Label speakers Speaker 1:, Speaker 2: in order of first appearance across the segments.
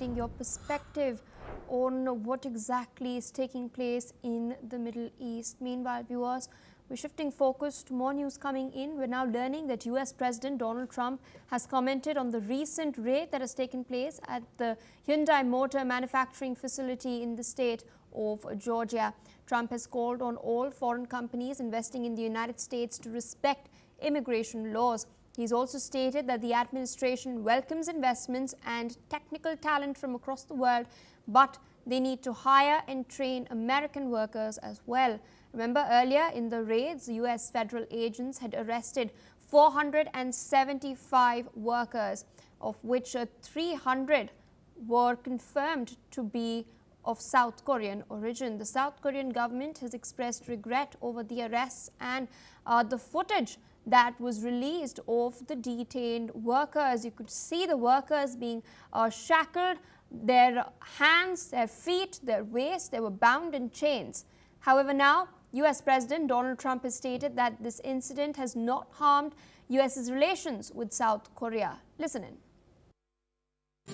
Speaker 1: Your perspective on what exactly is taking place in the Middle East. Meanwhile, viewers, we're shifting focus to more news coming in. We're now learning that US President Donald Trump has commented on the recent raid that has taken place at the Hyundai motor manufacturing facility in the state of Georgia. Trump has called on all foreign companies investing in the United States to respect immigration laws. He's also stated that the administration welcomes investments and technical talent from across the world, but they need to hire and train American workers as well. Remember, earlier in the raids, US federal agents had arrested 475 workers, of which 300 were confirmed to be of South Korean origin. The South Korean government has expressed regret over the arrests and the footage that was released of the detained workers. You could see the workers being shackled, their hands, their feet, their waists, they were bound in chains. However, now US President Donald Trump has stated that this incident has not harmed US's relations with South Korea. Listen in.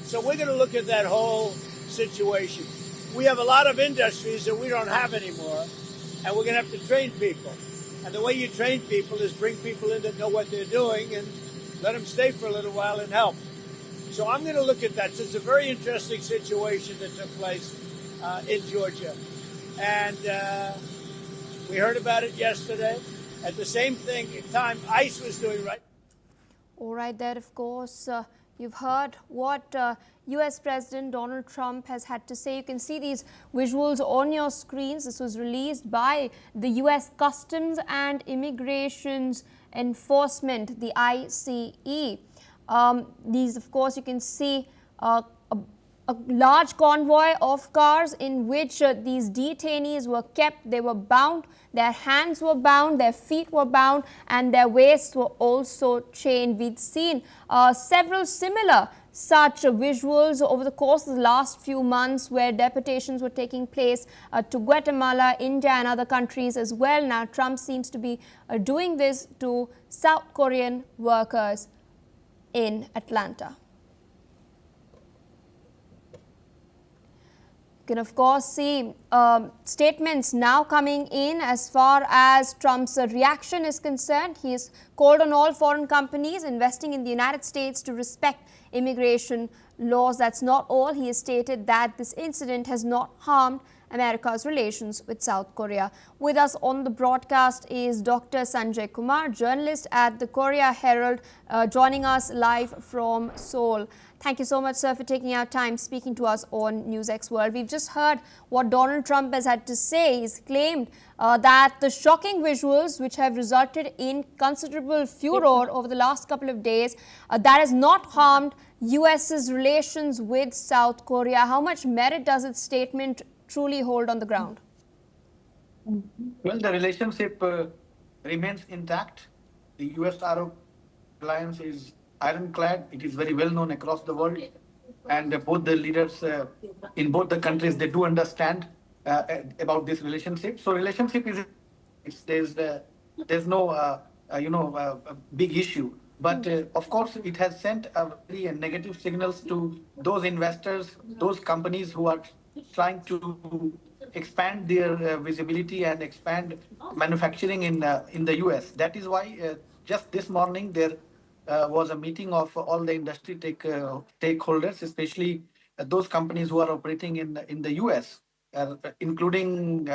Speaker 2: So we're going to look at that whole situation. We have a lot of industries that we don't have anymore, and we're going to have to train people. And the way you train people is bring people in that know what they're doing and let them stay for a little while and help. So I'm going to look at that. So it's a very interesting situation that took place in Georgia. And we heard about it yesterday. At the same time, ICE was doing right.
Speaker 1: All right, there, of course, you've heard what US President Donald Trump has had to say. You can see these visuals on your screens. This was released by the US Customs and Immigration Enforcement, the ICE. These, of course, you can see a large convoy of cars in which these detainees were kept. They were bound, their hands were bound, their feet were bound, and their waists were also chained. We've seen several similar such visuals over the course of the last few months where deportations were taking place to Guatemala, India and other countries as well. Now Trump seems to be doing this to South Korean workers in Atlanta. You can of course see statements now coming in as far as Trump's reaction is concerned. He has called on all foreign companies investing in the United States to respect immigration laws. That's not all. He has stated that this incident has not harmed America's relations with South Korea. With us on the broadcast is Dr. Sanjay Kumar, journalist at the Korea Herald, joining us live from Seoul. Thank you so much, sir, for taking our time speaking to us on NewsX World. We've just heard what Donald Trump has had to say. He's claimed that the shocking visuals, which have resulted in considerable furor over the last couple of days, that has not harmed US's relations with South Korea. How much merit does its statement truly hold on the ground?
Speaker 3: Well, the relationship remains intact. The US-Arab alliance is ironclad. It is very well known across the world, and both the leaders in both the countries, they do understand about this relationship. So relationship is there's no big issue, but of course it has sent a very negative signals to those investors, those companies who are trying to expand their visibility and expand manufacturing in the US. That is why just this morning there was a meeting of all the industry stakeholders, especially those companies who are operating in the US, including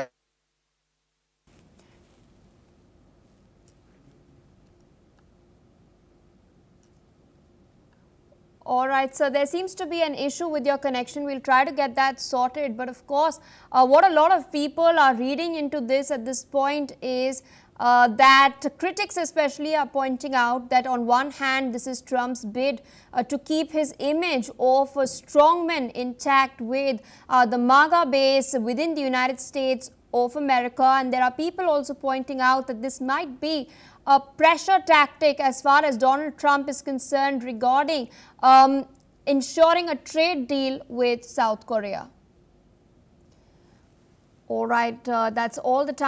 Speaker 1: All right, so there seems to be an issue with your connection. We'll try to get that sorted. But of course, what a lot of people are reading into this at this point is that critics especially are pointing out that on one hand, this is Trump's bid to keep his image of a strongman intact with the MAGA base within the United States of America. And there are people also pointing out that this might be a pressure tactic as far as Donald Trump is concerned regarding ensuring a trade deal with South Korea. All right, that's all the time.